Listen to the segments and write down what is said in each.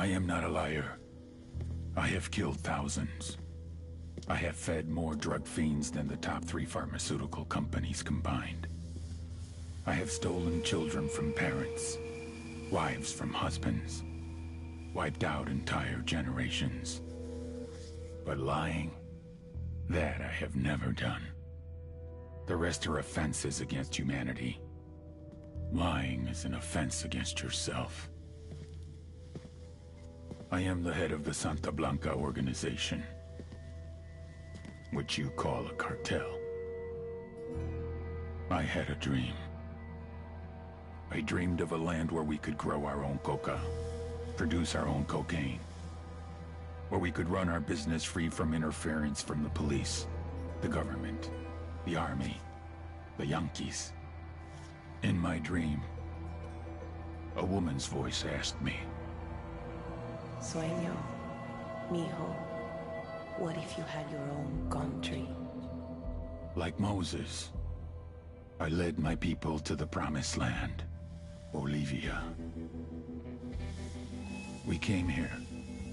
I am not a liar. I have killed thousands. I have fed more drug fiends than the top 3 pharmaceutical companies combined. I have stolen children from parents, wives from husbands, wiped out entire generations. But lying, that I have never done. The rest are offenses against humanity. Lying is an offense against yourself. I am the head of the Santa Blanca organization, which you call a cartel. I had a dream. I dreamed of a land where we could grow our own coca, produce our own cocaine, where we could run our business free from interference from the police, the government, the army, the Yankees. In my dream, a woman's voice asked me, Sueño, mijo, what if you had your own country? Like Moses, I led my people to the promised land, Bolivia. We came here.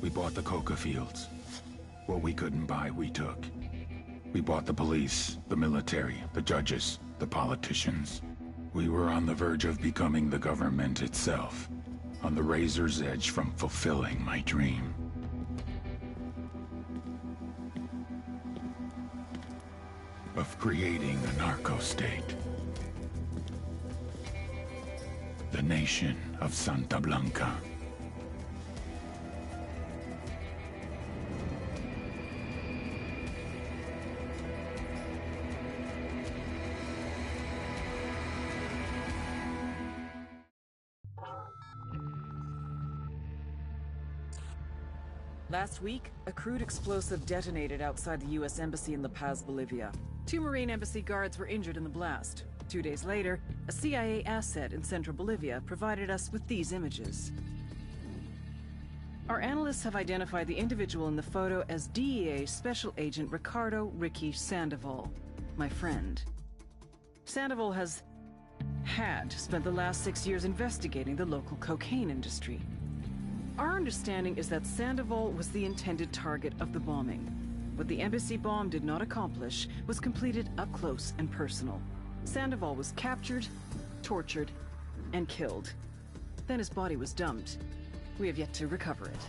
We bought the coca fields. What we couldn't buy, we took. We bought the police, the military, the judges, the politicians. We were on the verge of becoming the government itself, on the razor's edge from fulfilling my dream. Of creating a narco-state. The nation of Santa Blanca. Last week, a crude explosive detonated outside the U.S. Embassy in La Paz, Bolivia. 2 Marine Embassy guards were injured in the blast. 2 days later, a CIA asset in central Bolivia provided us with these images. Our analysts have identified the individual in the photo as DEA Special Agent Ricardo Ricky Sandoval, my friend. Sandoval had spent the last 6 years investigating the local cocaine industry. Our understanding is that Sandoval was the intended target of the bombing. What the embassy bomb did not accomplish was completed up close and personal. Sandoval was captured, tortured, and killed. Then his body was dumped. We have yet to recover it.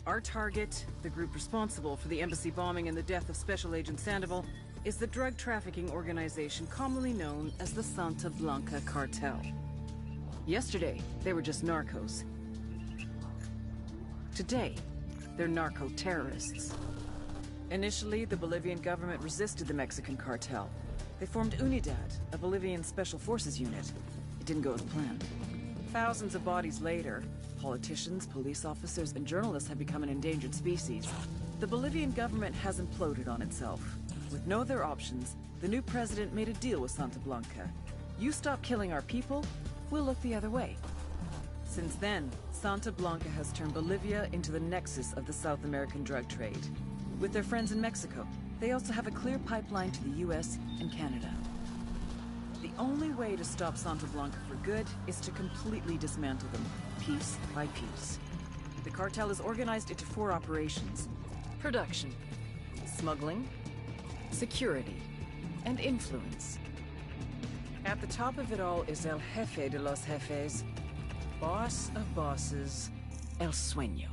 Our target, the group responsible for the embassy bombing and the death of Special Agent Sandoval, is the drug trafficking organization commonly known as the Santa Blanca Cartel. Yesterday, they were just narcos. Today, they're narco-terrorists. Initially, the Bolivian government resisted the Mexican cartel. They formed Unidad, a Bolivian special forces unit. It didn't go as planned. Thousands of bodies later, politicians, police officers, and journalists have become an endangered species. The Bolivian government has imploded on itself. With no other options, the new president made a deal with Santa Blanca. You stop killing our people, we'll look the other way. Since then, Santa Blanca has turned Bolivia into the nexus of the South American drug trade. With their friends in Mexico, they also have a clear pipeline to the US and Canada. The only way to stop Santa Blanca for good is to completely dismantle them, piece by piece. The cartel is organized into 4 operations: production, smuggling, security, and influence. At the top of it all is El Jefe de los Jefes, boss of bosses, El Sueño.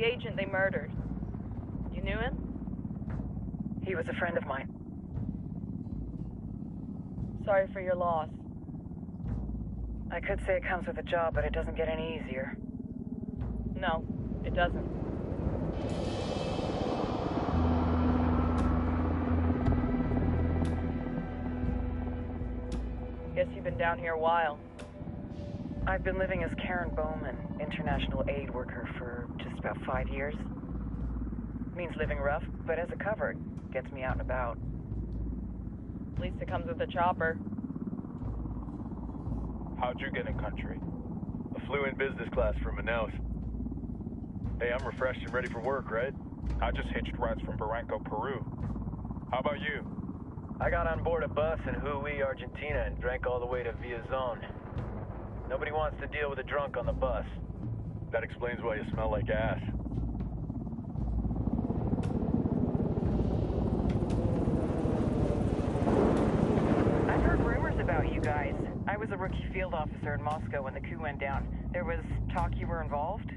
The agent they murdered. You knew him? He was a friend of mine. Sorry for your loss. I could say it comes with a job, but it doesn't get any easier. No, it doesn't. Guess you've been down here a while. I've been living as Karen Bowman, international aid worker, for just about 5 years. Means living rough, but as a cover, gets me out and about. At least it comes with a chopper. How'd you get in country? I flew in business class from Manaus. Hey, I'm refreshed and ready for work, right? I just hitched rides from Barranco, Peru. How about you? I got on board a bus in Hui, Argentina, and drank all the way to Villazon. Nobody wants to deal with a drunk on the bus. That explains why you smell like ass. I've heard rumors about you guys. I was a rookie field officer in Moscow when the coup went down. There was talk you were involved?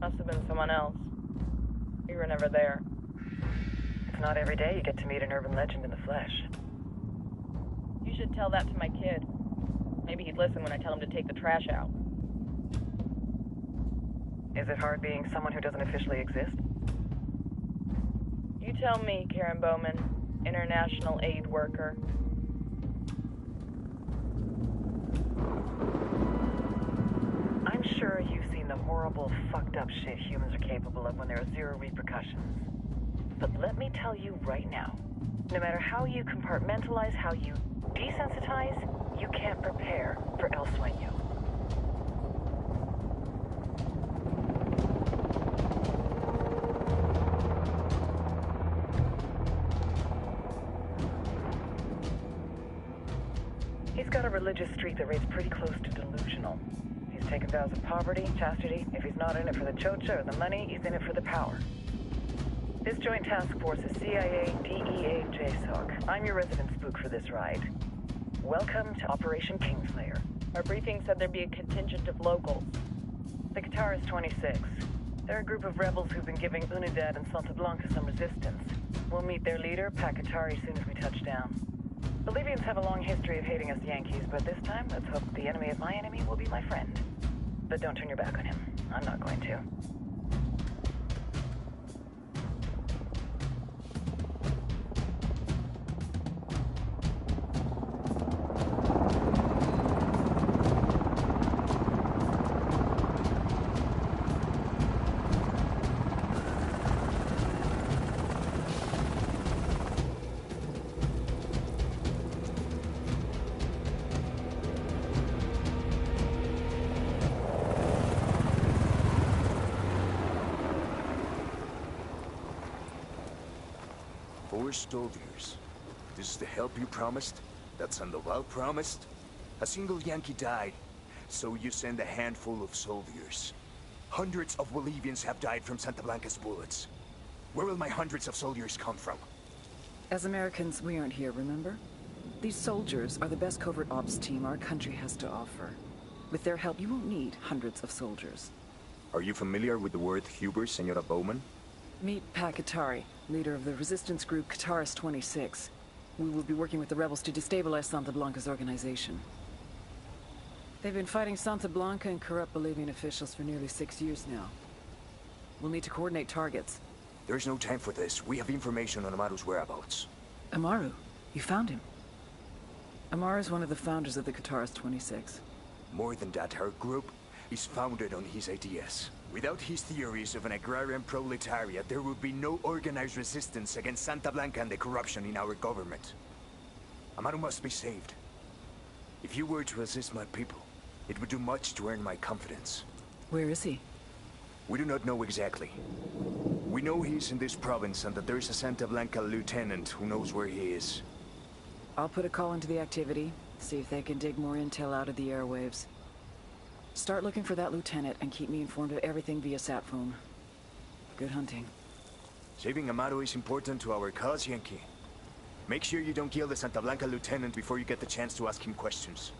Must have been someone else. You were never there. It's not every day you get to meet an urban legend in the flesh. You should tell that to my kid. Maybe he'd listen when I tell him to take the trash out. Is it hard being someone who doesn't officially exist? You tell me, Karen Bowman, international aid worker. I'm sure you've seen the horrible, fucked up shit humans are capable of when there are zero repercussions. But let me tell you right now, no matter how you compartmentalize, how you desensitize, you can't prepare for El Sueño. He's got a religious streak that rates pretty close to delusional. He's taken vows of poverty, chastity. If he's not in it for the chocha or the money, he's in it for the power. This joint task force is CIA, DEA, JSOC. I'm your resident spook for this ride. Welcome to Operation Kingslayer. Our briefing said there'd be a contingent of locals. The Qatar is 26. They're a group of rebels who've been giving Unidad and Santa Blanca some resistance. We'll meet their leader, Pakatari, as soon as we touch down. Bolivians have a long history of hating us Yankees, but this time, let's hope the enemy of my enemy will be my friend. But don't turn your back on him. I'm not going to. Soldiers. This is the help you promised? That Sandoval promised? A single Yankee died, so you send a handful of soldiers. Hundreds of Bolivians have died from Santa Blanca's bullets. Where will my hundreds of soldiers come from? As Americans, we aren't here, remember? These soldiers are the best covert ops team our country has to offer. With their help, you won't need hundreds of soldiers. Are you familiar with the word Huber, Senora Bowman? Meet Pakatari, leader of the resistance group Qatar's 26. We will be working with the rebels to destabilize Santa Blanca's organization. They've been fighting Santa Blanca and corrupt Bolivian officials for nearly 6 years now. We'll need to coordinate targets. There's no time for this. We have information on Amaru's whereabouts. Amaru? You found him? Amaru is one of the founders of the Qatar's 26. More than that, our group is founded on his ideas. Without his theories of an agrarian proletariat, there would be no organized resistance against Santa Blanca and the corruption in our government. Amaru must be saved. If you were to assist my people, it would do much to earn my confidence. Where is he? We do not know exactly. We know he's in this province and that there is a Santa Blanca lieutenant who knows where he is. I'll put a call into the activity, see if they can dig more intel out of the airwaves. Start looking for that lieutenant and keep me informed of everything via sat phone. Good hunting. Saving Amaru is important to our cause, Yankee. Make sure you don't kill the Santa Blanca lieutenant before you get the chance to ask him questions.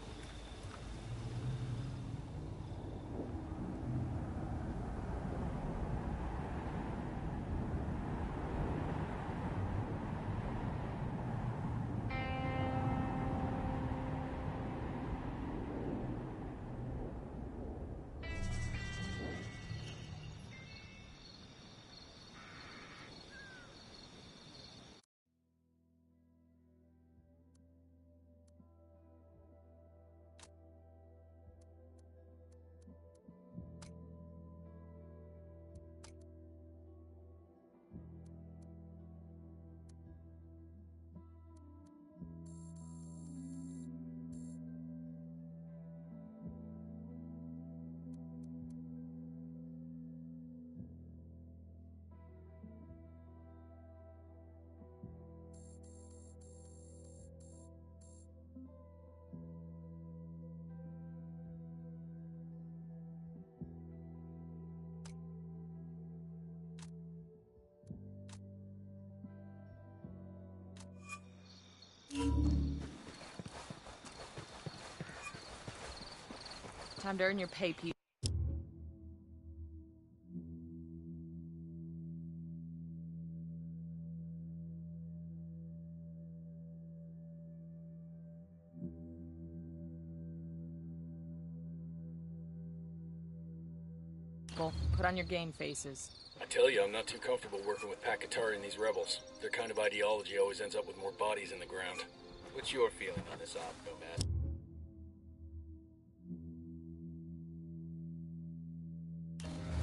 Time to earn your pay, Pete. Put on your game faces. I tell you, I'm not too comfortable working with Pakatari and these rebels. Their kind of ideology always ends up with more bodies in the ground. What's your feeling on this op, Nomad?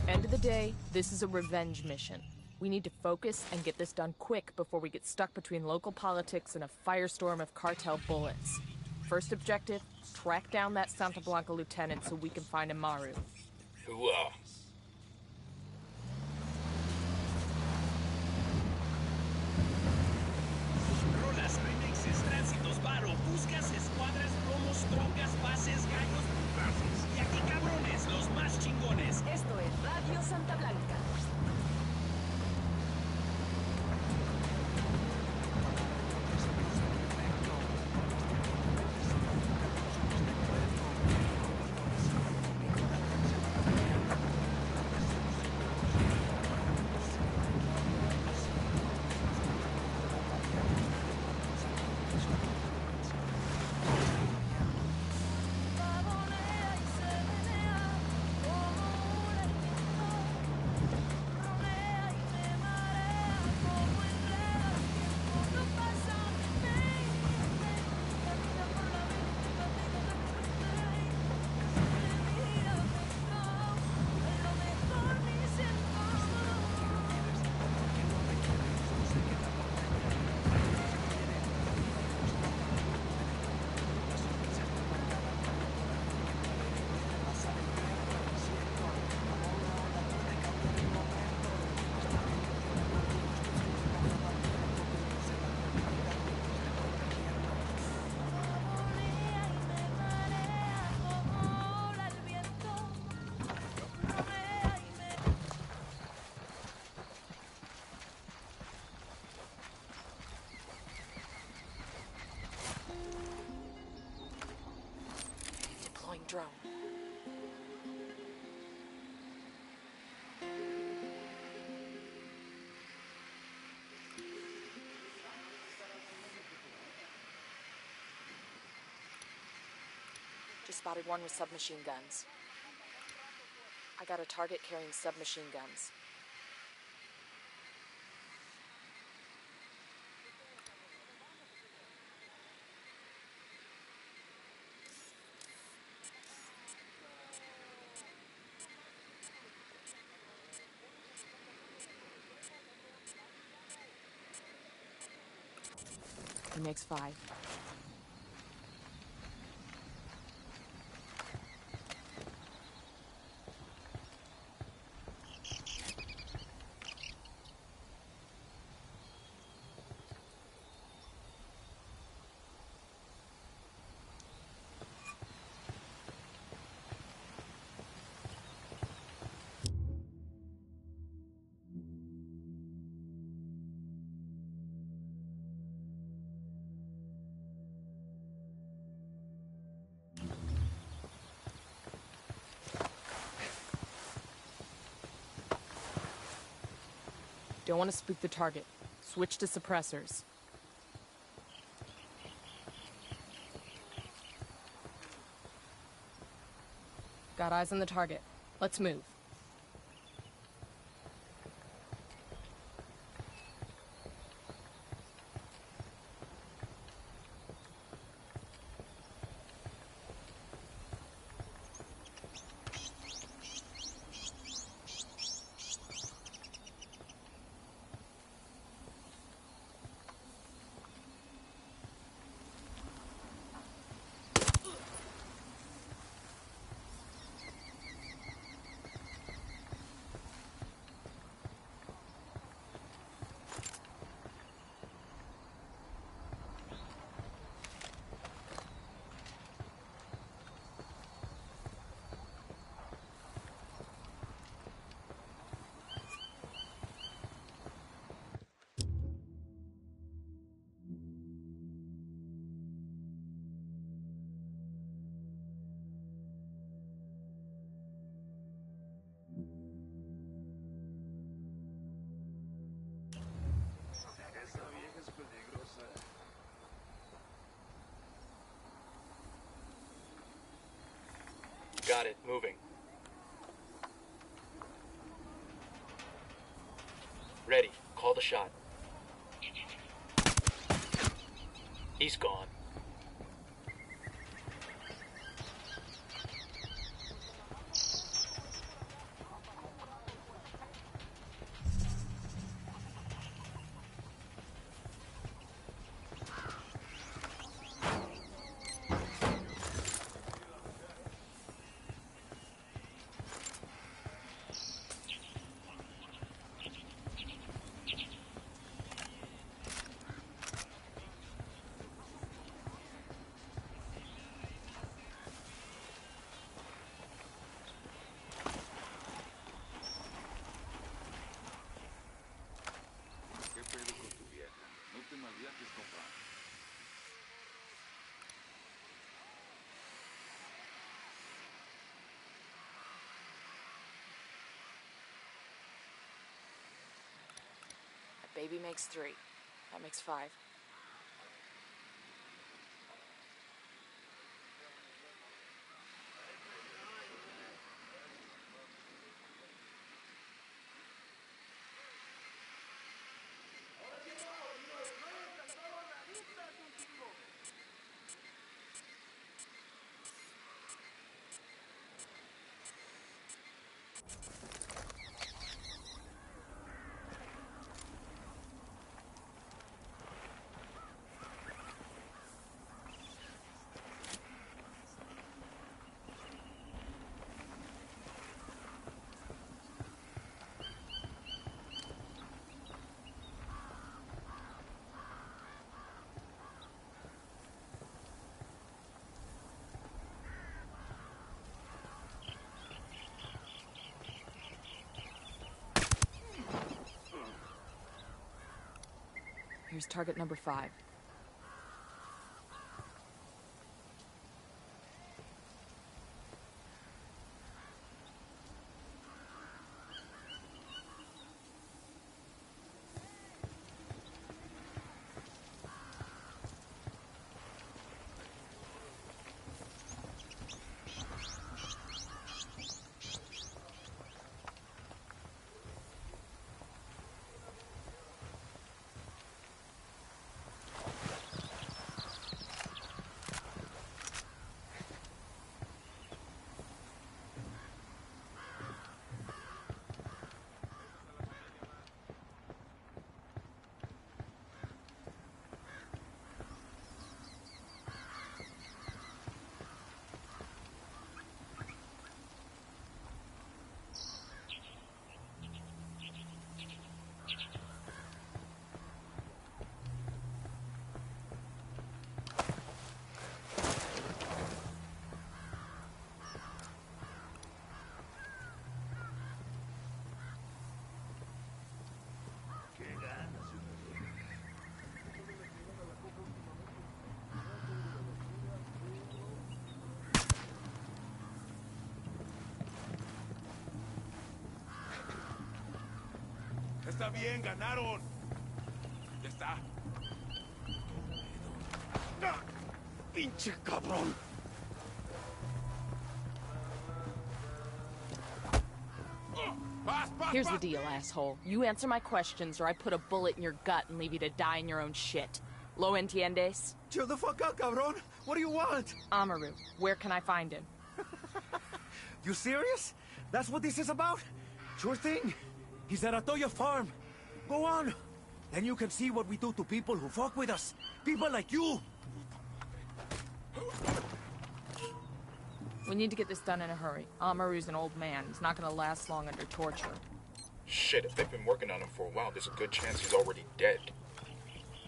End of the day, this is a revenge mission. We need to focus and get this done quick before we get stuck between local politics and a firestorm of cartel bullets. First objective, track down that Santa Blanca lieutenant so we can find Amaru. Hooah. Rolas, remixes, tránsitos, varo, buscas, escuadras, promos, trocas, bases, gallos, bases. Y aquí cabrones, los más chingones. Esto es Radio Santa Blanca. Drone. Just spotted one with submachine guns. I got a target carrying submachine guns. He makes 5. Don't want to spook the target. Switch to suppressors. Got eyes on the target. Let's move. Got it. Moving. Ready. Call the shot. He's gone. Baby makes 3. That makes 5. Here's target number 5. Está bien, ganaron. Ya está. ¡Ah! ¡Pinche cabrón! Here's the deal, asshole. You answer my questions or I put a bullet in your gut and leave you to die in your own shit. Lo entiendes? Chill the fuck out, cabron. What do you want? Amaru, where can I find him? You serious? That's what this is about? Sure thing. He's at Atoya Farm. Go on. Then you can see what we do to people who fuck with us. People like you. We need to get this done in a hurry. Amaru's an old man. He's not gonna last long under torture. Shit, if they've been working on him for a while, there's a good chance he's already dead.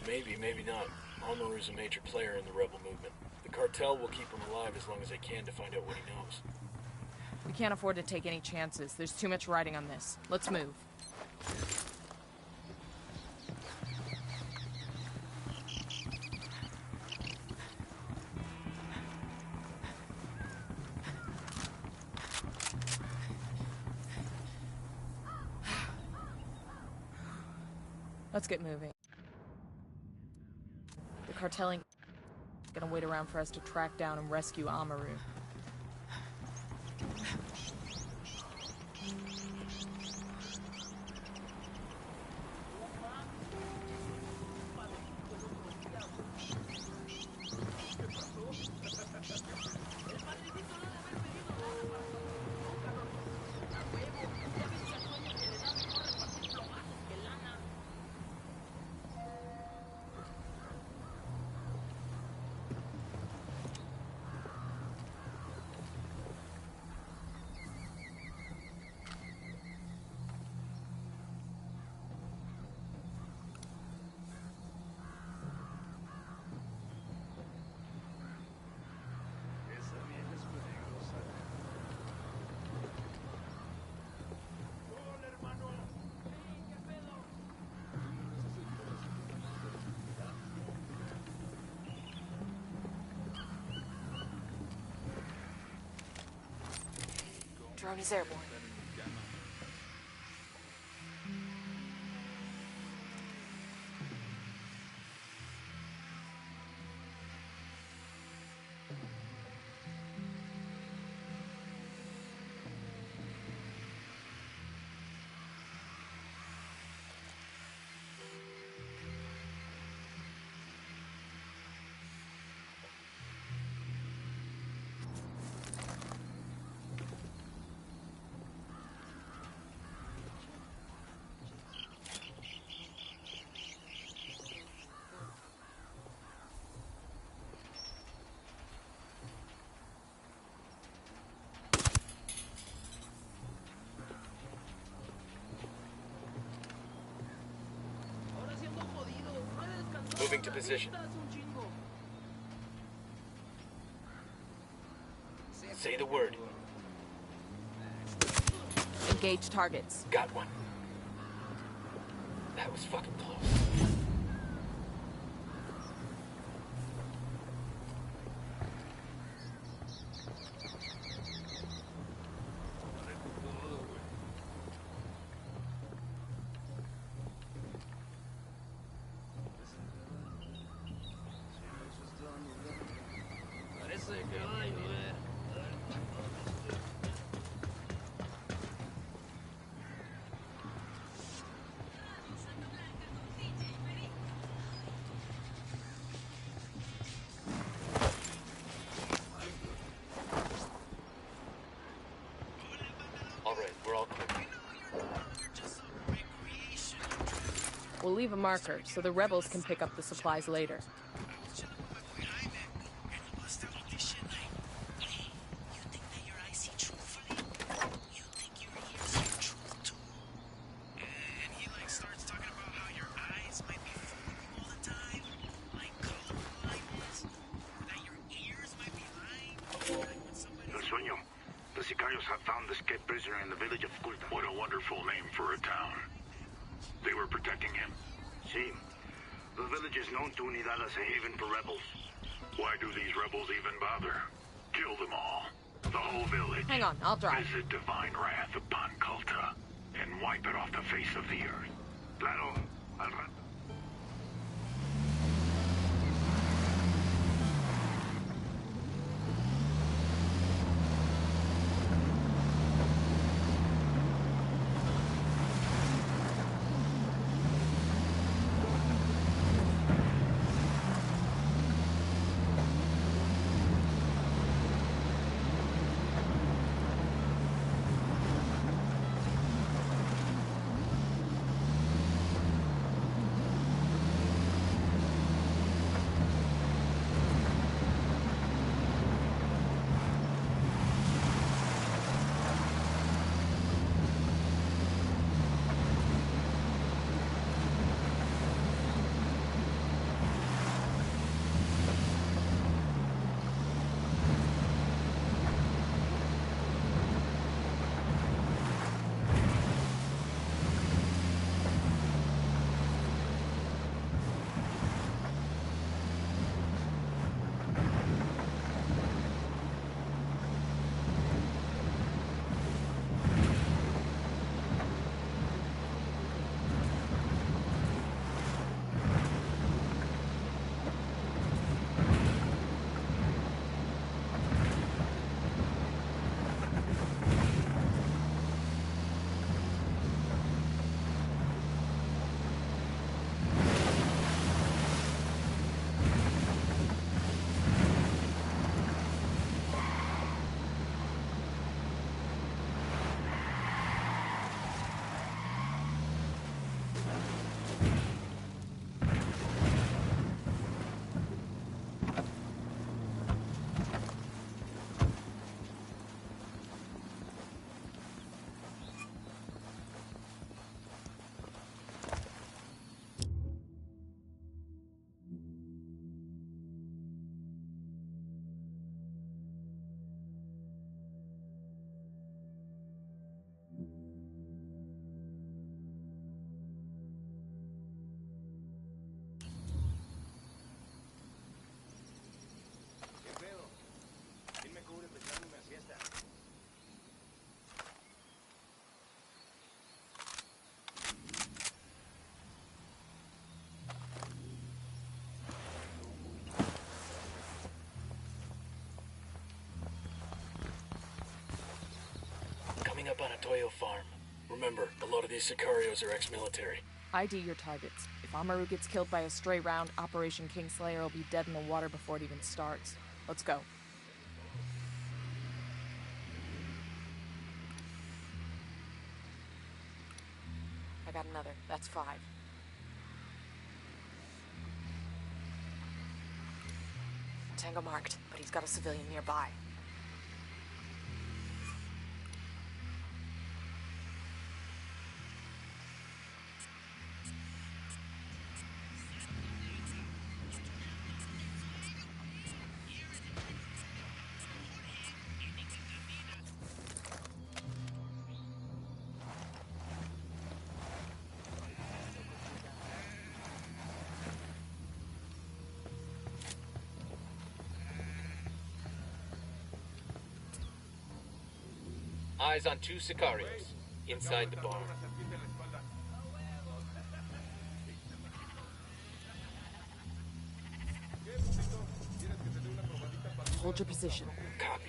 Maybe, maybe not. Amaru's a major player in the rebel movement. The cartel will keep him alive as long as they can to find out what he knows. We can't afford to take any chances. There's too much riding on this. Let's move. Let's get moving. cartel ain't gonna wait around for us to track down and rescue Amaru. Drone is airborne. Moving to position. Say the word. Engage targets. Got one. That was fucking close. We'll leave a marker so the rebels can pick up the supplies later. The Sicarios have found the escaped prisoner in the village of Kulta. What a wonderful name for a town. They were protecting him? See, the village is known to Unidad as a haven for rebels. Why do these rebels even bother? Kill them all. The whole village. Hang on, I'll drive. Visit divine wrath upon Kulta and wipe it off the face of the earth. Claro, al rato. Remember, a lot of these Sicarios are ex-military. ID your targets. If Amaru gets killed by a stray round, Operation Kingslayer will be dead in the water before it even starts. Let's go. I got another. That's 5. Tango marked, but he's got a civilian nearby. Eyes on 2 Sicarios, inside the barn. Hold your position. Copy.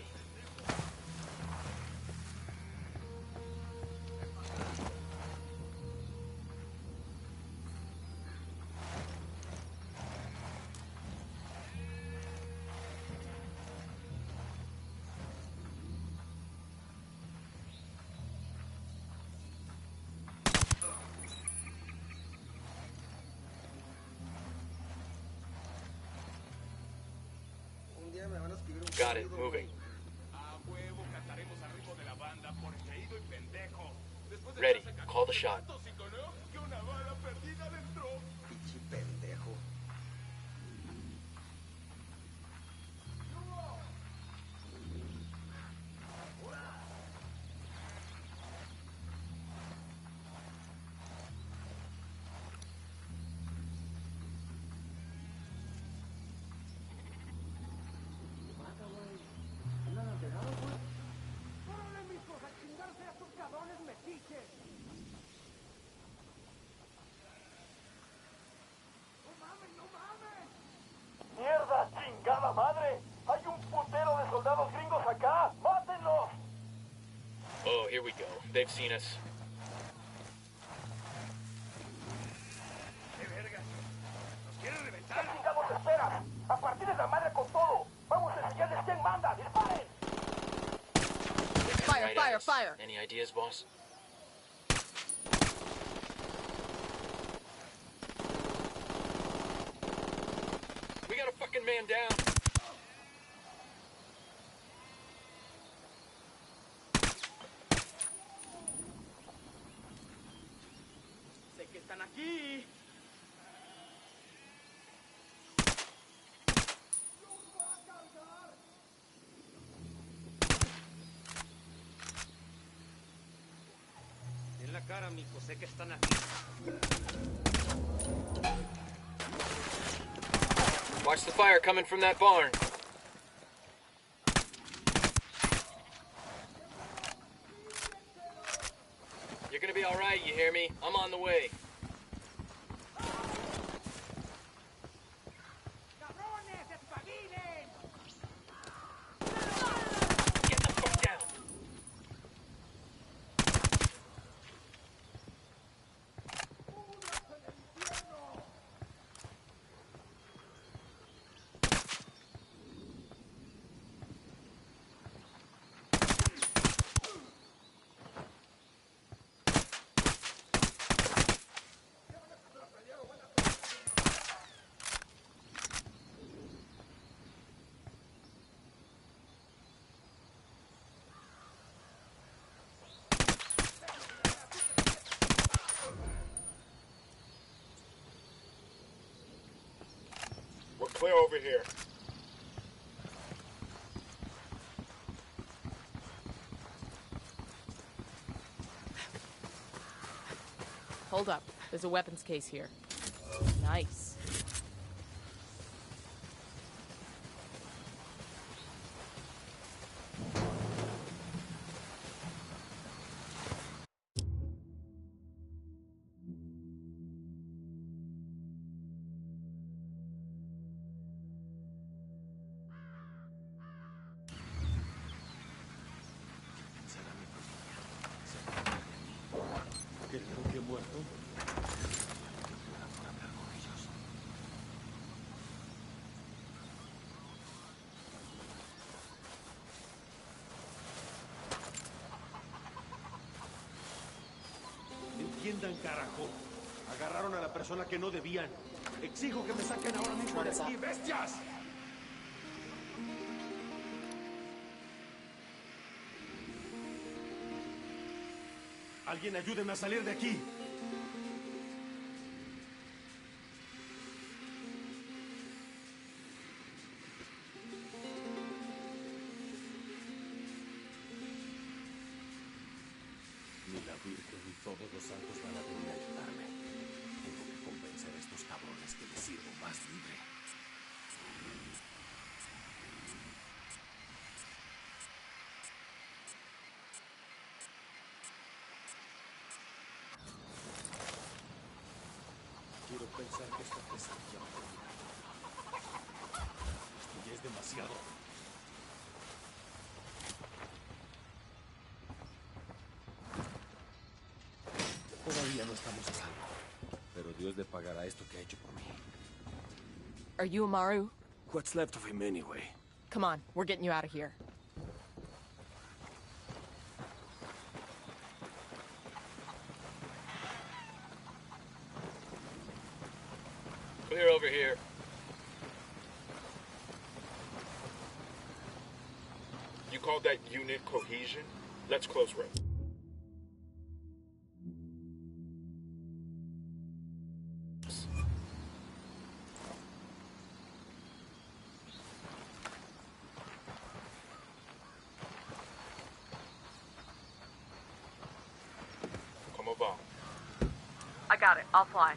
Got it, moving. Ready, call the shot. ¡Mierda, chingada madre! ¡Hay un putero de soldados gringos acá! ¡Mátenlos! Oh, here we go. They've seen us. ¡Qué verga! ¡Nos quieren reventar! ¿Qué chingados esperas? ¡A partir de la madre con todo! ¡Vamos a enseñarles quién manda! ¡Disparen! Fire, fire, fire! Any ideas, boss? We got a fucking man down. ¡Sé que están aquí! En la cara, mijo, sé que están aquí. Watch the fire coming from that barn. You're gonna be alright, you hear me? I'm on the way. Get the fuck down. We're clear over here. Hold up. There's a weapons case here. Nice. aquel buque muerto? Entiendan, carajo. Agarraron a la persona que no debían. Exijo que me saquen ahora mismo de aquí, bestias. Alguien ayúdeme a salir de aquí. Ni la Virgen ni todos los santos van a venir a ayudarme. Tengo que convencer a estos cabrones que me sirvo más libre. Quiero pensar que esta pesadilla va a terminar. Esto ya es demasiado. Todavía no estamos a salvo. Pero Dios le pagará esto que ha hecho por mí. Are you Amaru? What's left of him anyway? Come on, we're getting you out of here. Clear over here. You call that unit cohesion? Let's close road. Como va? I got it. I'll fly.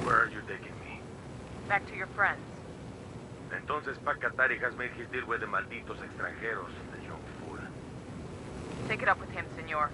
Where are you taking me? Back to your friends. Entonces, pa' Qatari has made his deal with the malditos extranjeros, the young fool. Take it up with him, senor.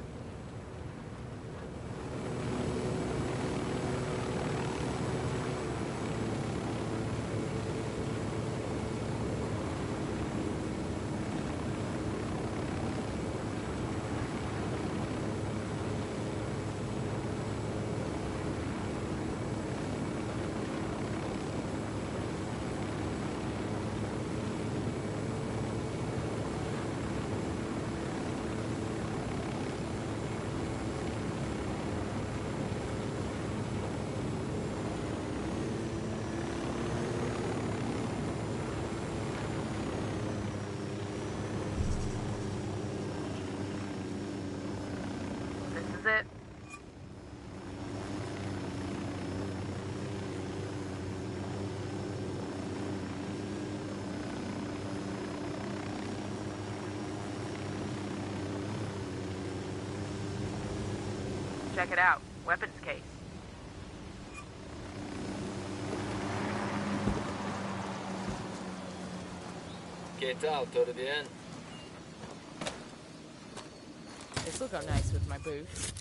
This is it. Check it out. Weapons case. Get out, todo bien. This will go nice with my boots.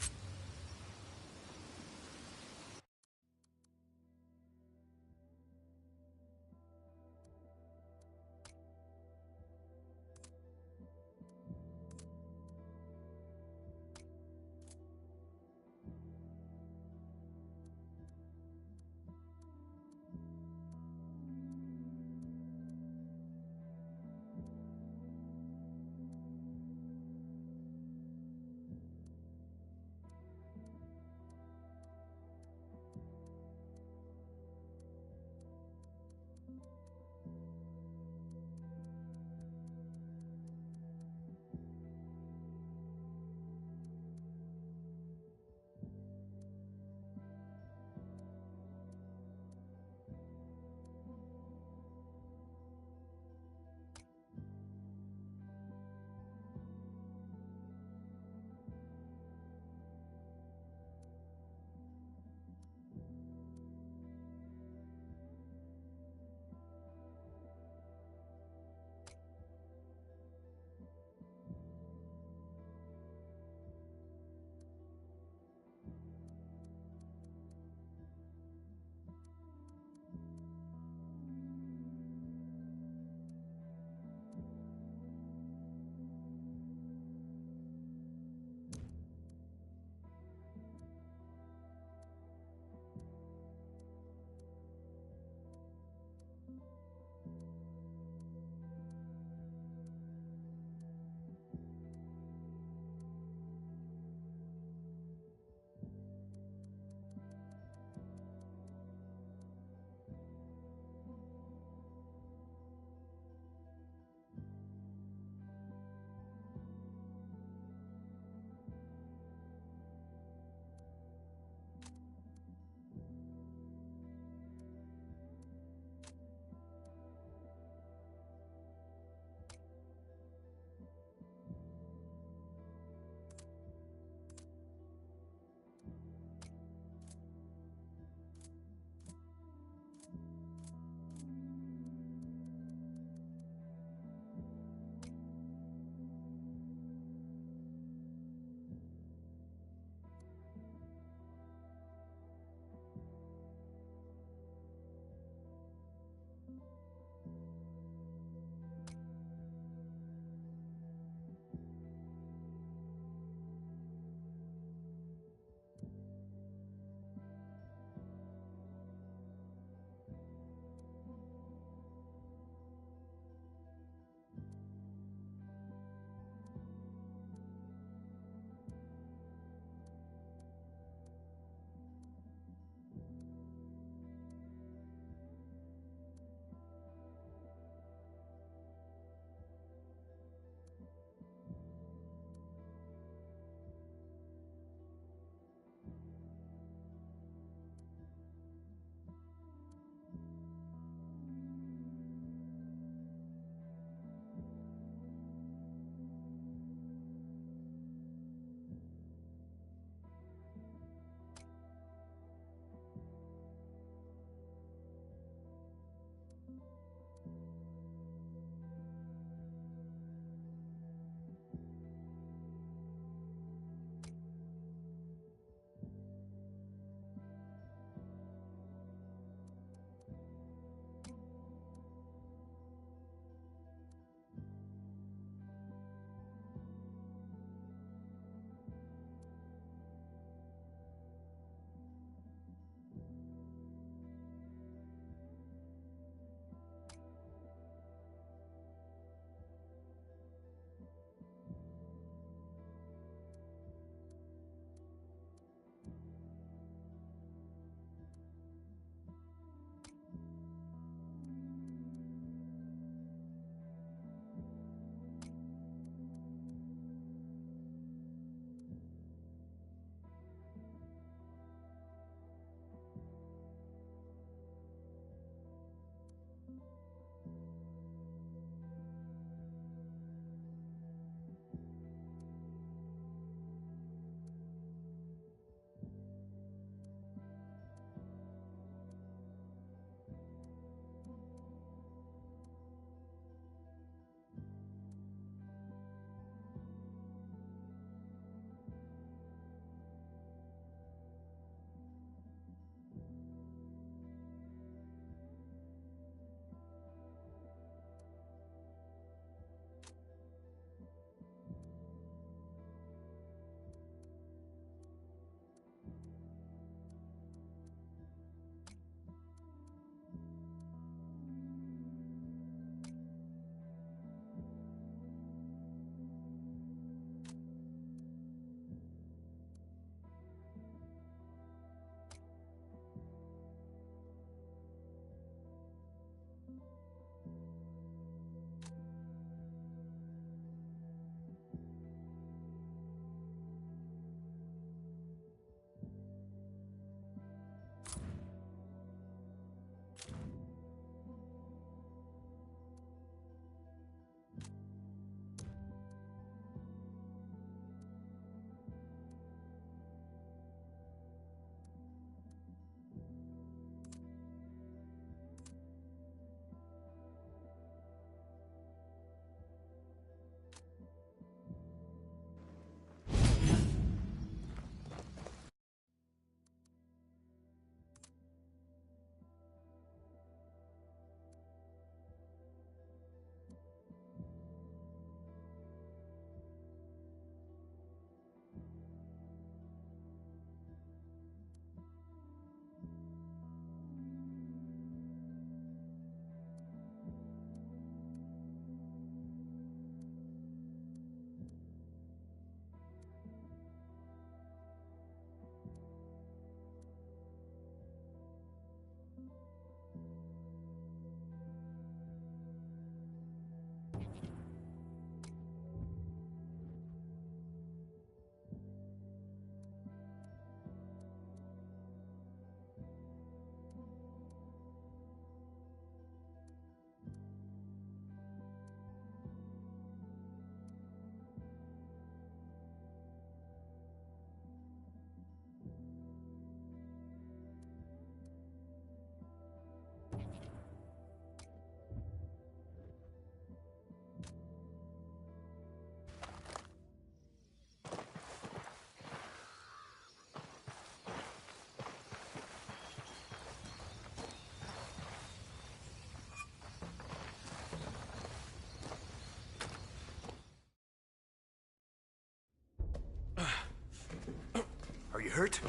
hurt?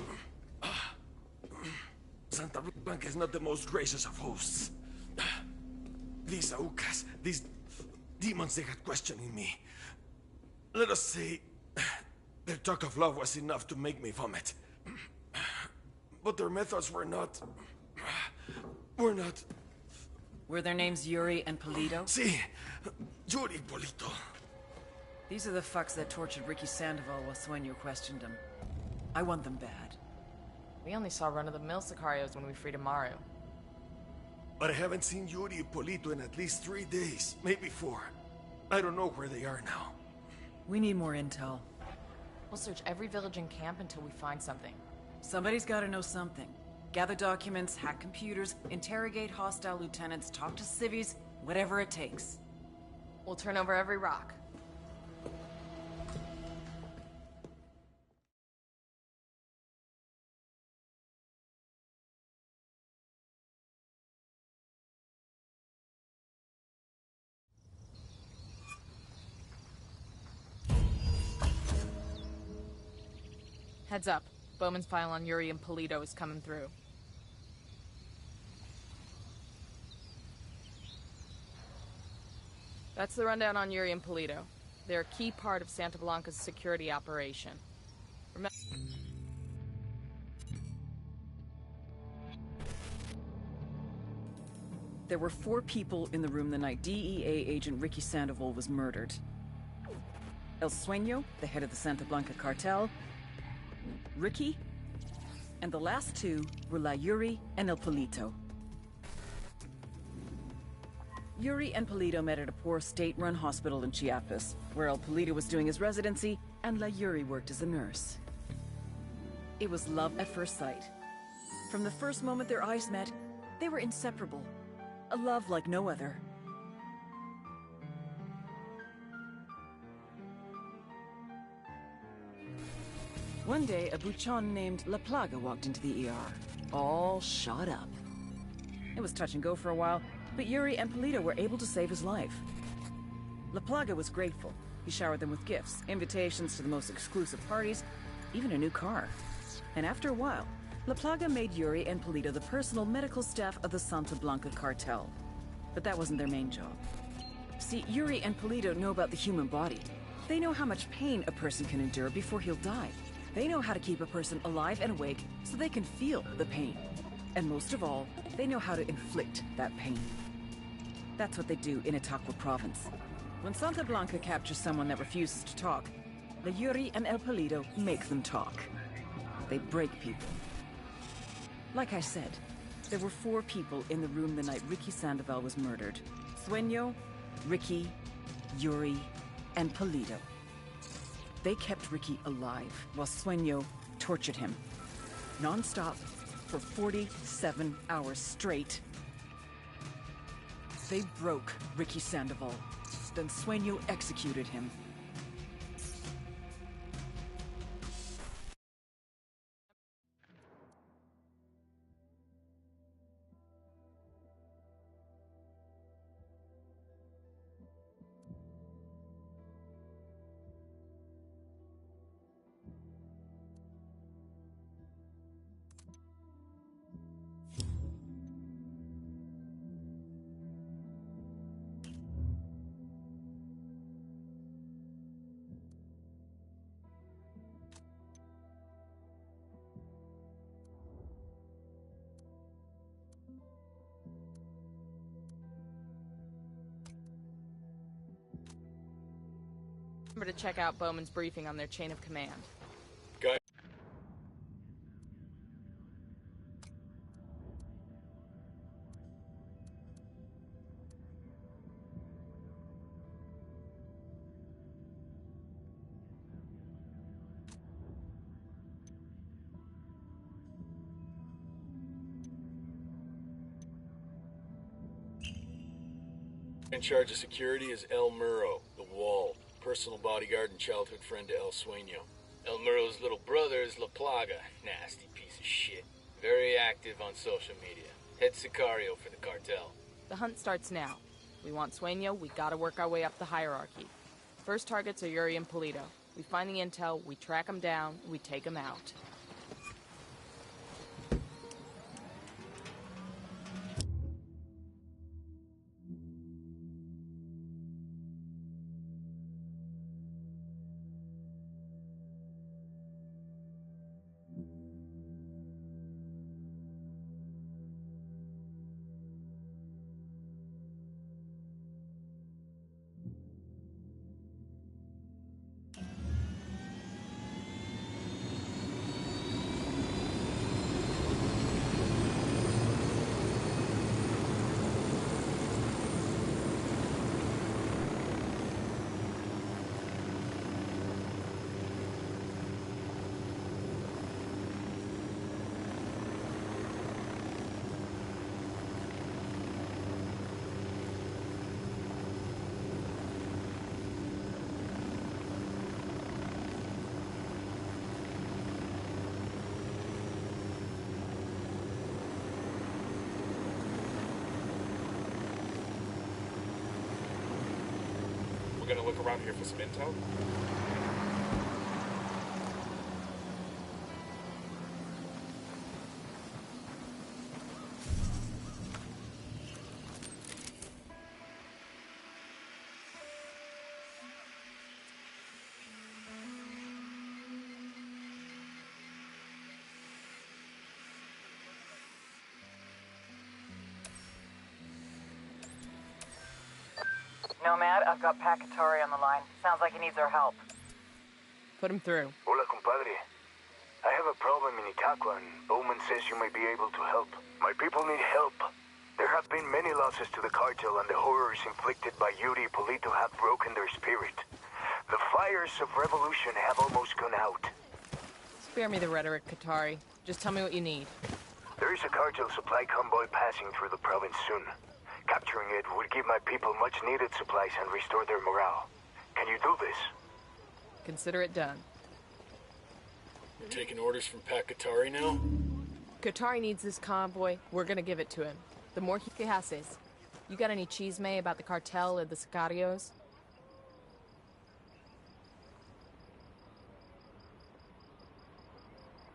Santa Blanca is not the most gracious of hosts. These Aucas, these demons they had questioning me. Let us say, their talk of love was enough to make me vomit. But their methods were not... Were their names Yuri and Polito? Si, Yuri Polito. These are the fucks that tortured Ricky Sandoval while Sueño questioned him. I want them bad. We only saw run-of-the-mill Sicarios when we freed Amaru. But I haven't seen Yuri and Polito in at least 3 days, maybe 4. I don't know where they are now. We need more intel. We'll search every village and camp until we find something. Somebody's gotta know something. Gather documents, hack computers, interrogate hostile lieutenants, talk to civvies, whatever it takes. We'll turn over every rock. Heads up. Bowman's file on Yuri and Polito is coming through. That's the rundown on Yuri and Polito. They're a key part of Santa Blanca's security operation. Remember... There were 4 people in the room the night DEA agent Ricky Sandoval was murdered. El Sueño, the head of the Santa Blanca cartel, Ricky, and the last 2 were La Yuri and El Polito. Yuri and Polito met at a poor state-run hospital in Chiapas, where El Polito was doing his residency and La Yuri worked as a nurse. It was love at first sight. From the first moment their eyes met, they were inseparable. A love like no other. One day, a buchon named La Plaga walked into the ER, all shot up. It was touch and go for a while, but Yuri and Polito were able to save his life. La Plaga was grateful. He showered them with gifts, invitations to the most exclusive parties, even a new car. And after a while, La Plaga made Yuri and Polito the personal medical staff of the Santa Blanca cartel. But that wasn't their main job. See, Yuri and Polito know about the human body. They know how much pain a person can endure before he'll die. They know how to keep a person alive and awake so they can feel the pain. And most of all, they know how to inflict that pain. That's what they do in Itaqua province. When Santa Blanca captures someone that refuses to talk, the Yuri and El Polito make them talk. They break people. Like I said, there were 4 people in the room the night Ricky Sandoval was murdered. Sueño, Ricky, Yuri, and Polito. They kept Ricky alive while Sueño tortured him. Non-stop for 47 hours straight. They broke Ricky Sandoval. Then Sueño executed him. Remember to check out Bowman's briefing on their chain of command. Guy. In charge of security is El Muro, the Wall, personal bodyguard and childhood friend to El Sueño. El Muro's little brother is La Plaga, nasty piece of shit. Very active on social media. Head Sicario for the cartel. The hunt starts now. We want Sueño, we gotta work our way up the hierarchy. First targets are Yuri and Polito. We find the intel, we track them down, we take them out. gonna look around here for some intel? Nomad, I've got Pacatari on the line. Sounds like he needs our help. Put him through. Hola, compadre. I have a problem in Itaqua, and Bowman says you may be able to help. My people need help. There have been many losses to the cartel, and the horrors inflicted by Yuri Polito have broken their spirit. The fires of revolution have almost gone out. Spare me the rhetoric, Qatari. Just tell me what you need. There is a cartel supply convoy passing through the province soon. Capturing it would give my people much-needed supplies and restore their morale. Can you do this? Consider it done. You're taking orders from Pacatari now? Qatari needs this convoy. We're gonna give it to him. The more he haces. You got any chisme about the cartel or the sicarios?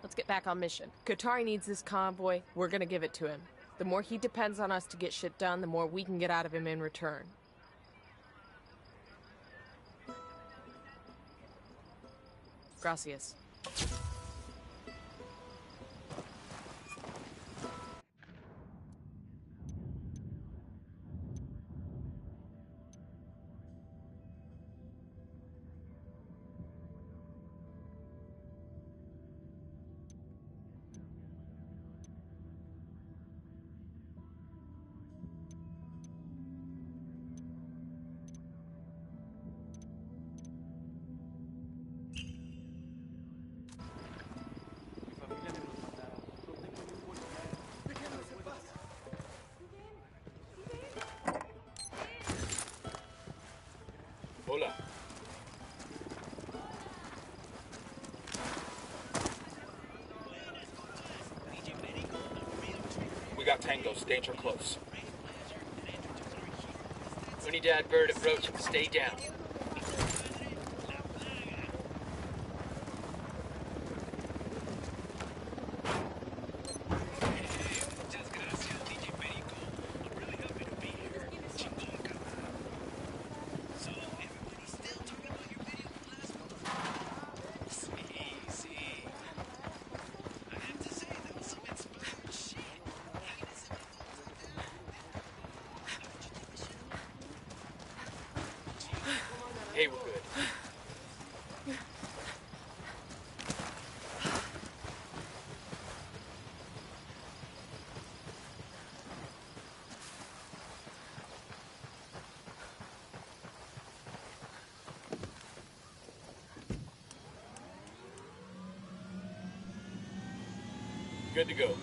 Let's get back on mission. Qatari needs this convoy. We're gonna give it to him. The more he depends on us to get shit done, the more we can get out of him in return. Gracias. Hola. We got tangos. Danger close. Unidad bird approaching. Stay down. Hey, we're good. Good to go.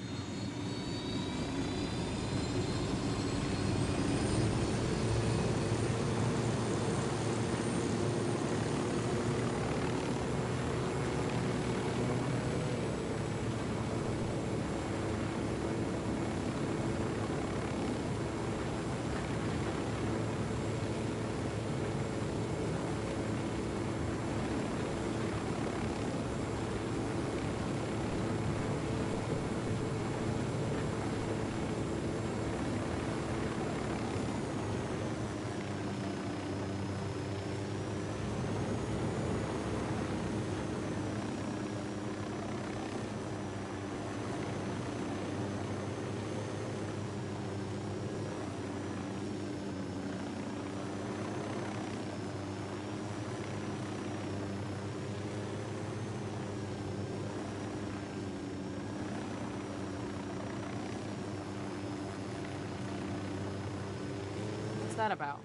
What's that about?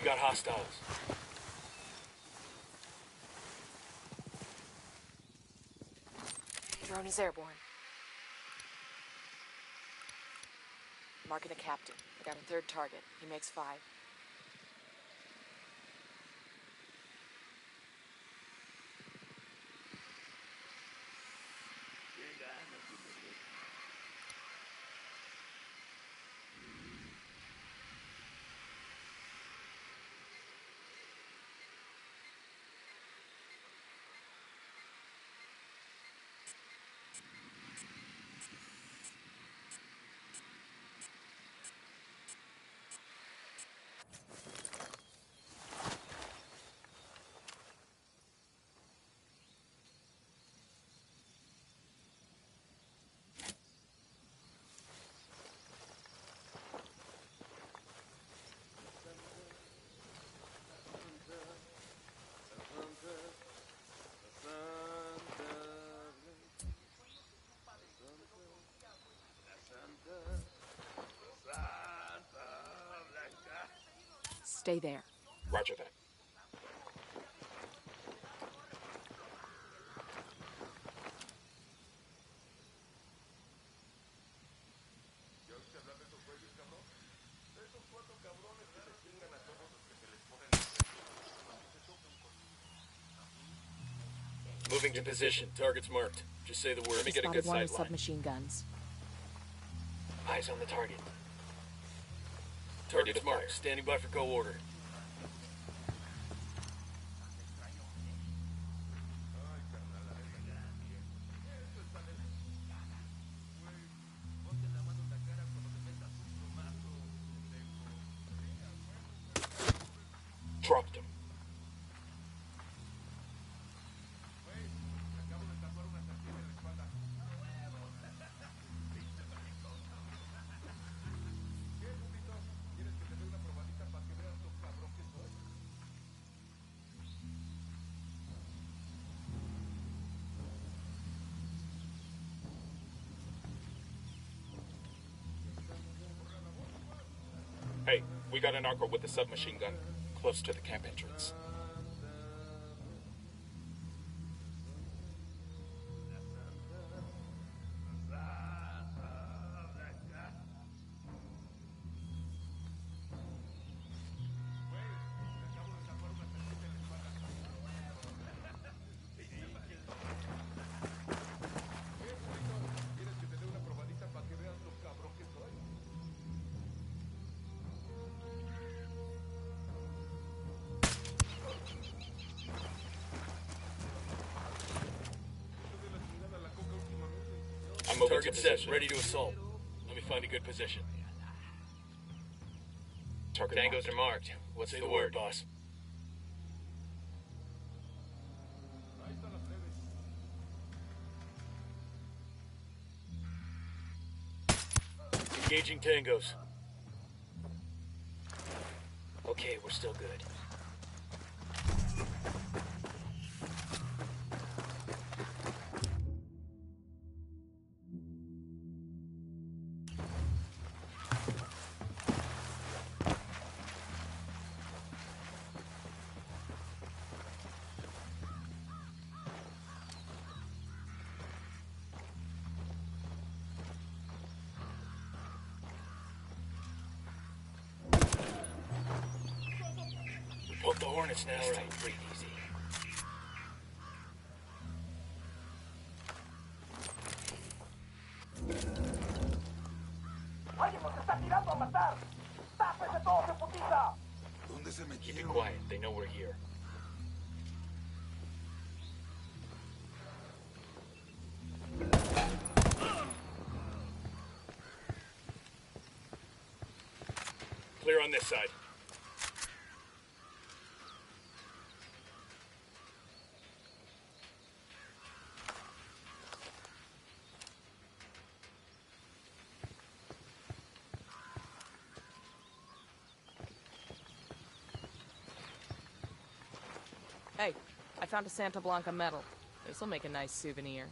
got hostiles. Drone is airborne. Marking a captain. I got a third target. He makes 5. Stay there. Roger that. Moving to position. Target's marked. Just say the word. Let me get a Spotted good one with sight line. submachine guns. Eyes on the target. Target's marked. Standing by for go order. Dropped him. Hey, we got a narco with a submachine gun close to the camp entrance. I'm moving Target to set. position. Ready to assault. Let me find a good position. Target Tangos marked. are marked. What's the word, boss? Engaging tangos. Okay, we're still good. Poke the hornets now. All right, breathe easy. Keep it quiet. They know we're here. Clear on this side. Hey, I found a Santa Blanca medal. This'll make a nice souvenir.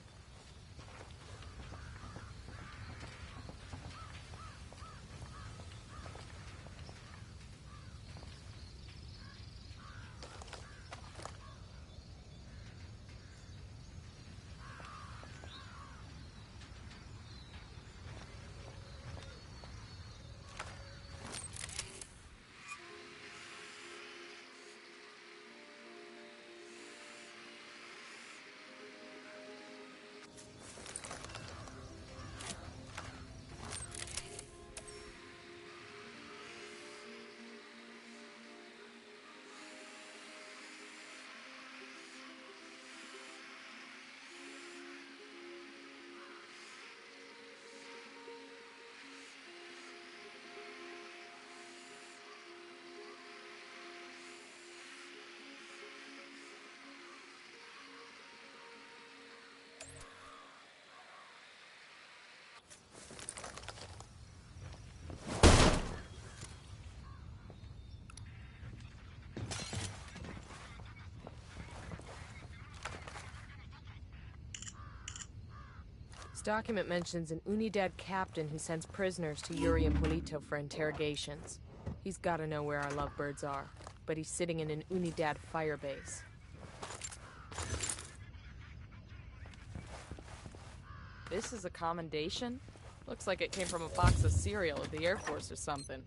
This document mentions an Unidad captain who sends prisoners to Yuri and Polito for interrogations. He's gotta know where our lovebirds are, but he's sitting in an Unidad firebase. This is a commendation? Looks like it came from a box of cereal at the Air Force or something.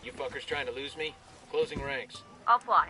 You fuckers trying to lose me? Closing ranks. I'll fly.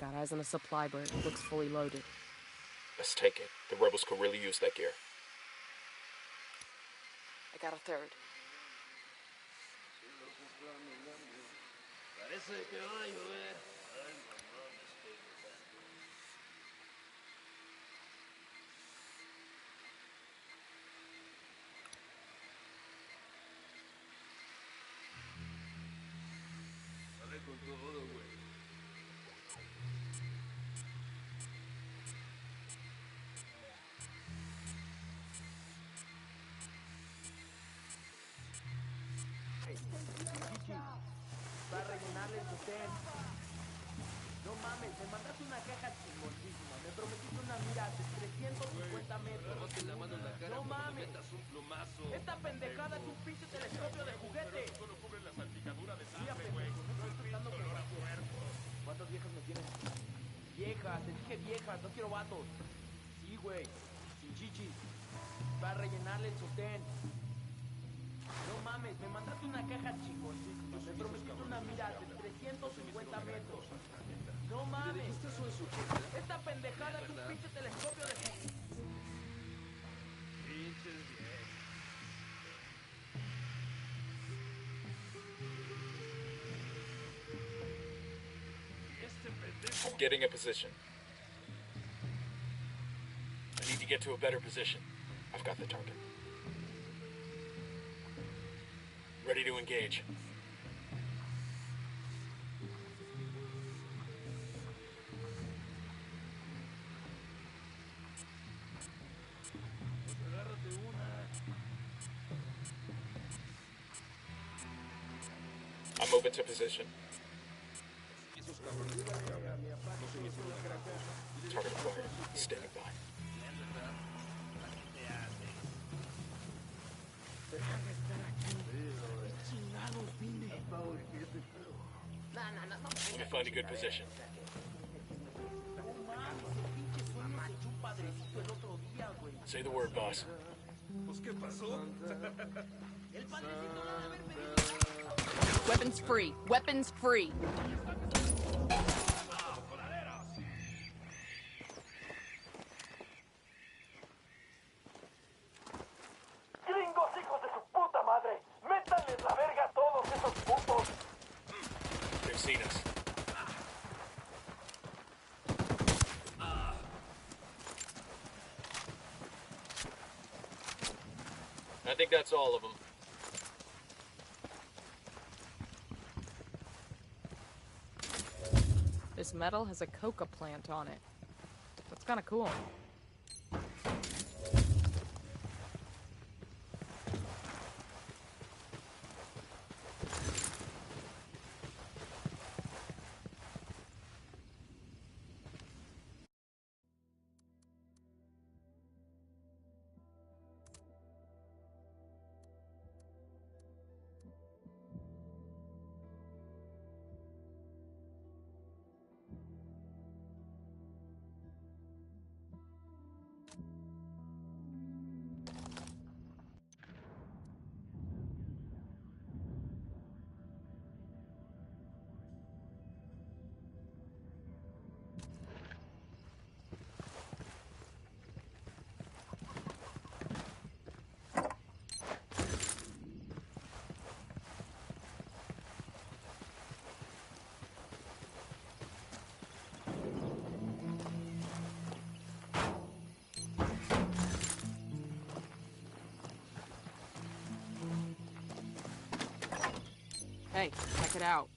Got eyes on a supply bird. Looks fully loaded. Let's take it. The rebels could really use that gear. I got a third. Para rellenarle el sostén. No mames, me mandaste una caja chingoncísima. Me prometiste una mira de 350 metros. No mames. Esta pendejada es un pinche telescopio de juguete. Solo cubre la salpicadura de sangre, güey. No estoy tratando con cualquier. ¿Cuántas viejas me tienes? Viejas, te dije viejas, no quiero vatos. Sí, güey. Sin chichis. Para rellenarle el sostén. No mames, me mandaste una caja chingoncísima. Me prometiste una mira de 350 metros. No mames. Esta pendejada es un pinche telescopio de... Pinches I'm getting a position. I need to get to a better position. I've got the target. Ready engage. I'm moving to position. Target acquired. Standing by. Let me find a good position. Say the word, boss. Weapons free. Weapons free. Gringos hijos de su puta madre. Métanles la verga a todos esos putos. They've seen us. I think that's all of them. This metal has a coca plant on it. That's kind of cool. Hey, check it out.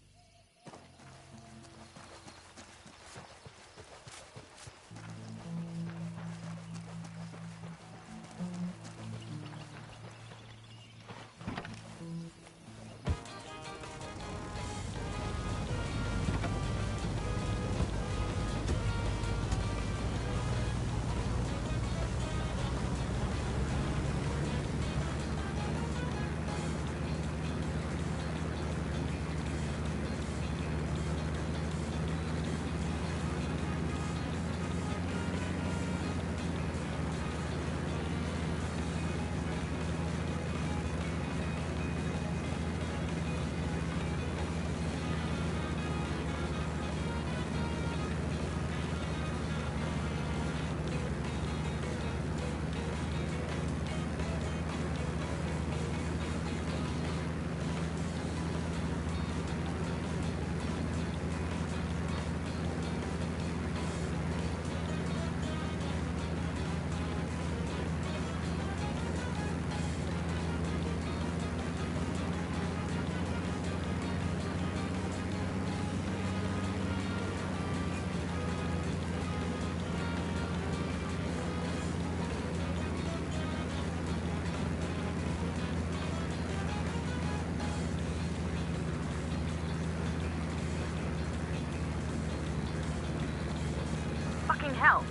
Hell.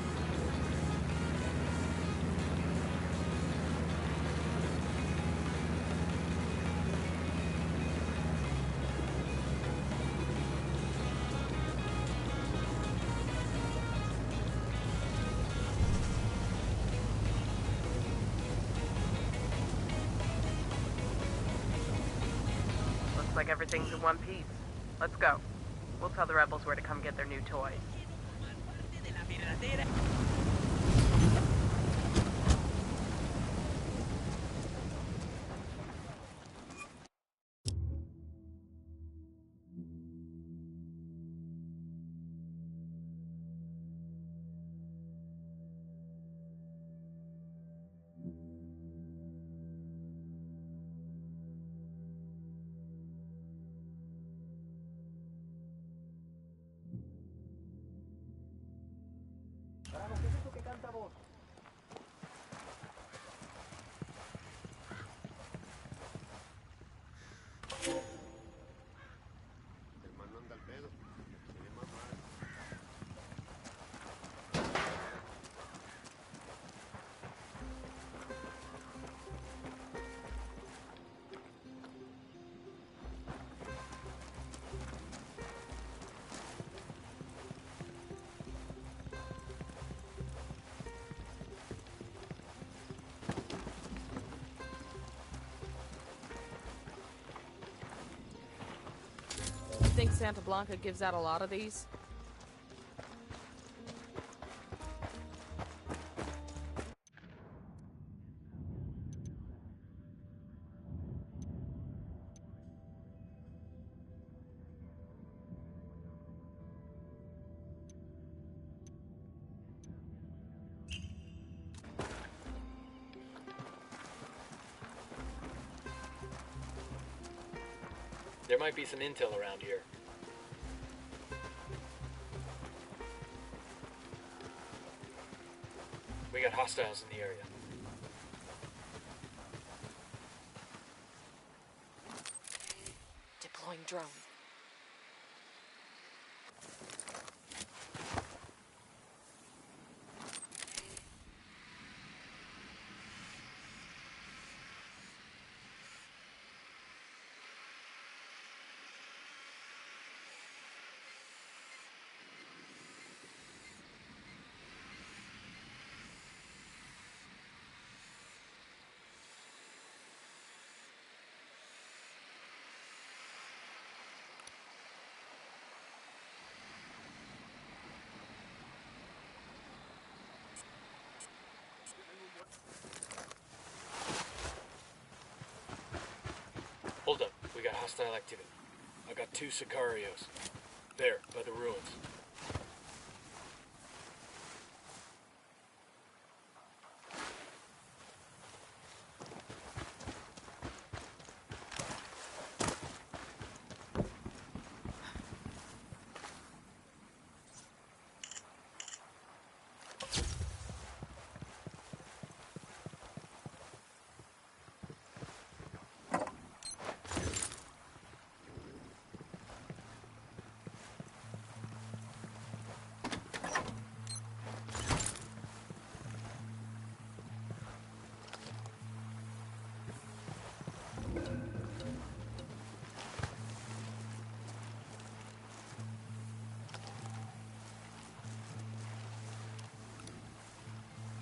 Looks like everything's in one piece. Let's go. We'll tell the rebels where to come get their new toys. favor. Think Santa Blanca gives out a lot of these? There might be some intel around here. We got hostiles in the area. Deploying drone. Hold up, we got hostile activity. I got 2 Sicarios. There, by the ruins.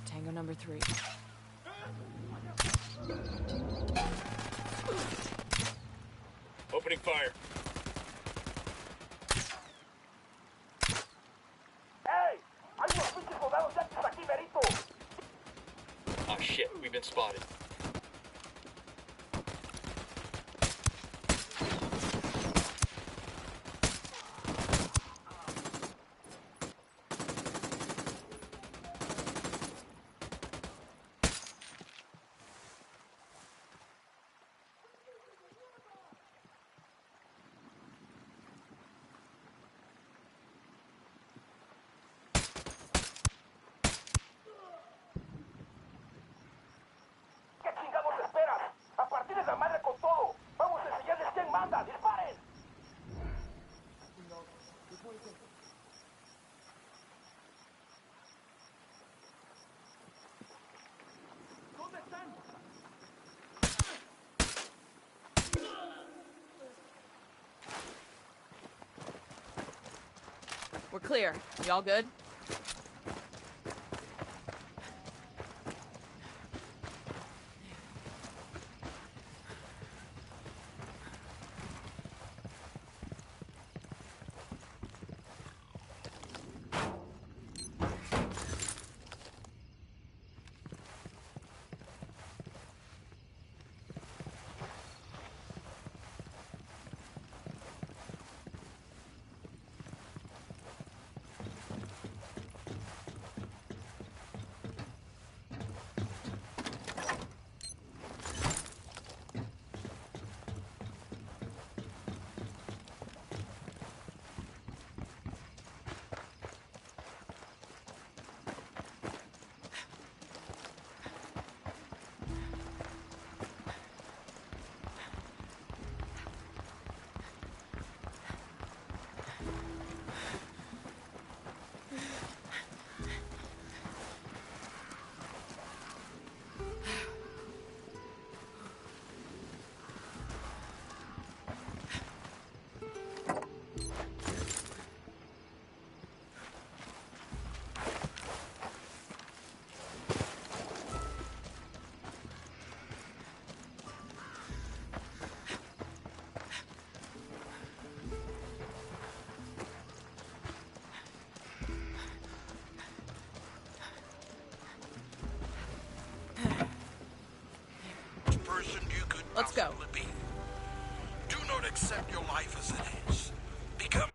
Tango number 3. Opening fire. ¡Ey! ¡Hay unos pinches soldados yanquis aquí, merito! Ah, shit, we've been spotted. ¿Qué chingados esperas? ¡A partir de la madre con todo! ¡Vamos a enseñarles quién manda! ¡Disparen! ¿Dónde están? We're clear. Y'all good? accept your life as it is. Become...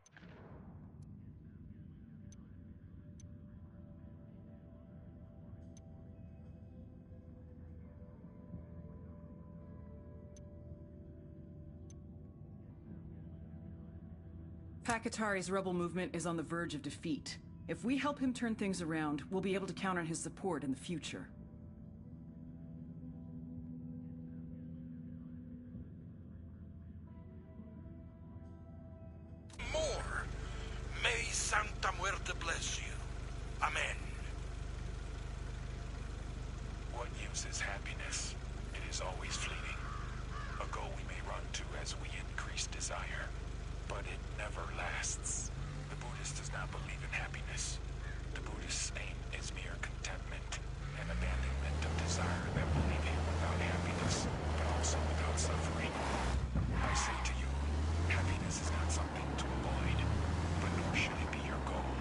Pakatari's rebel movement is on the verge of defeat. If we help him turn things around, we'll be able to count on his support in the future. More. May Santa Muerte bless you. Amen. What use is happiness? It is always fleeting. A goal we may run to as we increase desire, but it never lasts. The Buddhist does not believe in happiness. The Buddhist's aim is mere contentment and abandonment of desire that will leave him without happiness, but also without suffering. I say to you, happiness is not something to avoid, but nor should it be your goal.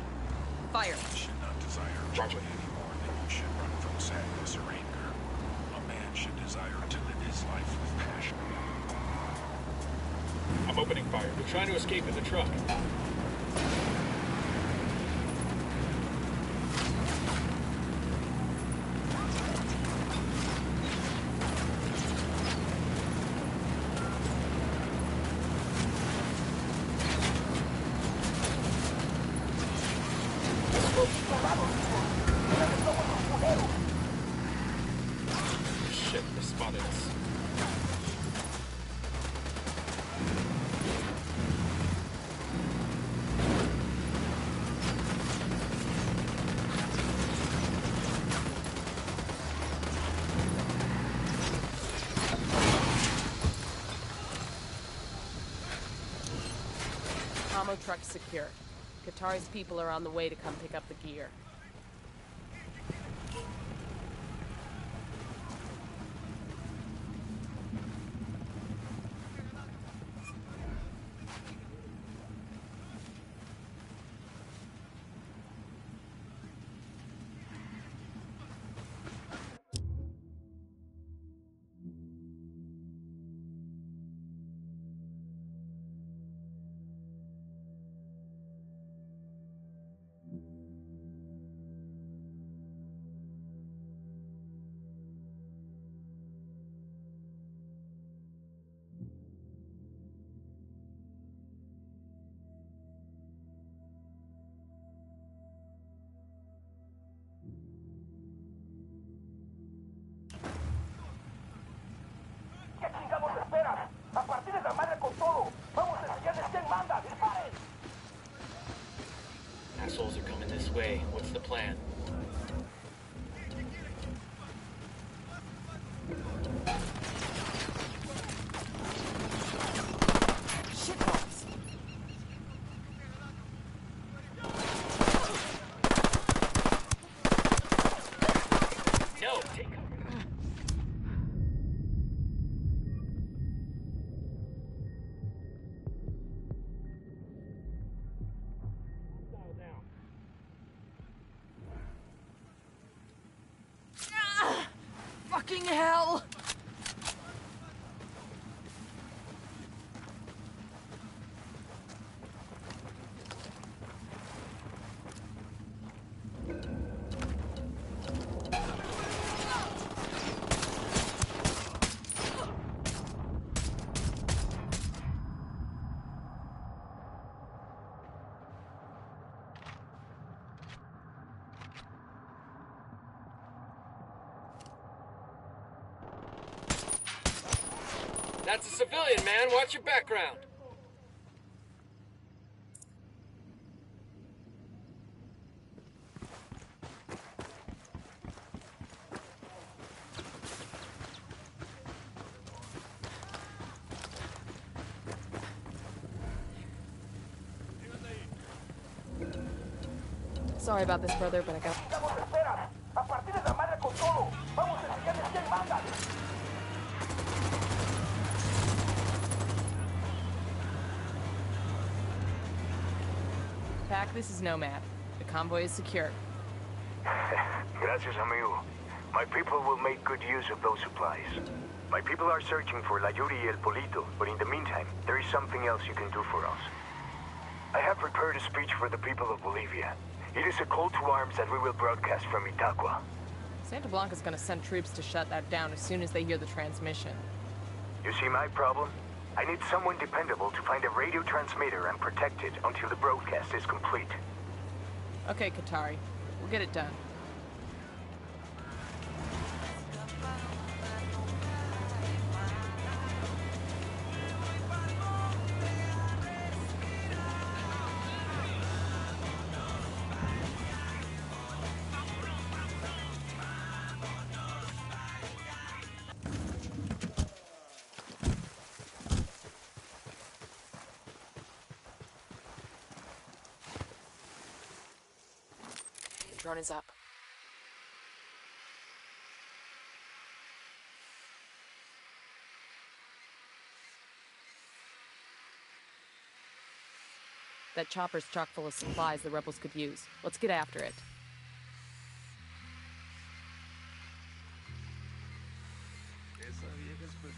Fire. You should not desire joy any more than you should run from sadness or anger. A man should desire to live his life with passion. I'm opening fire. We're trying to escape in the truck. Shit, they spotted us. Ammo truck secure. Qatari's people are on the way to come pick up the gear. ¿Qué chingados esperas? A partir de la madre con todo. Vamos a enseñarles quién manda. ¡Disparen! Assholes are coming this way. What's the plan? Shitballs! No, take cover. Fucking hell! That's a civilian, man. Watch your background. Sorry about this, brother, but I got... ¿Chingados esperas? A partir de la madre con todo. Vamos a enseñarles quién manda. Pac, this is Nomad. The convoy is secure. Gracias, amigo. My people will make good use of those supplies. My people are searching for La Yuri y El Polito, but in the meantime, there is something else you can do for us. I have prepared a speech for the people of Bolivia. It is a call to arms that we will broadcast from Itaqua. Santa Blanca's gonna send troops to shut that down as soon as they hear the transmission. You see my problem? I need someone dependable to find a radio transmitter and protect it until the broadcast is complete. Okay, Qatari. We'll get it done. The drone is up. That chopper's chock full of supplies the rebels could use. Let's get after it.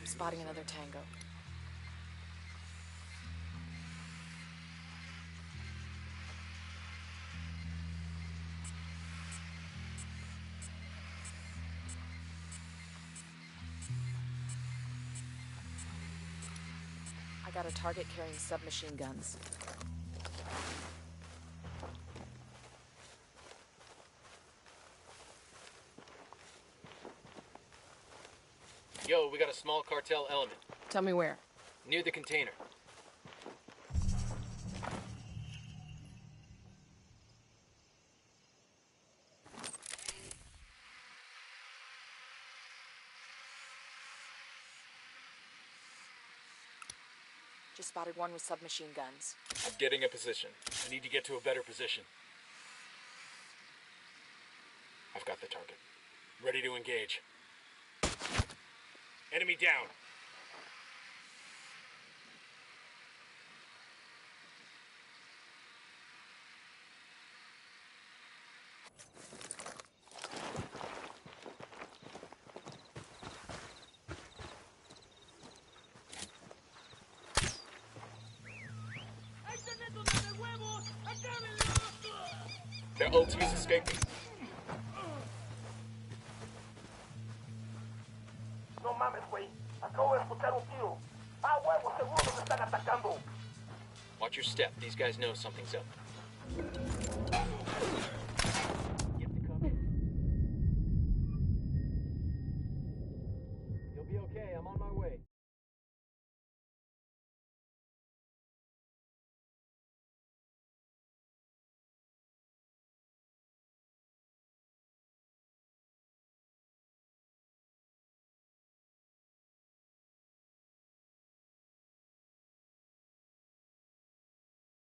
Spotting another tango. I got a target carrying submachine guns. Yo, we got a small cartel element. Tell me where. Near the container. Just spotted one with submachine guns. I'm getting a position. I need to get to a better position. I've got the target. Ready to engage. Enemy down. Their ultimate's escaping. No mames, güey. Acabo de escuchar un tiro. Ah, huevo, seguro nos están atacando. Watch your step. These guys know something's up. Get to cover. You'll be okay. I'm on my way.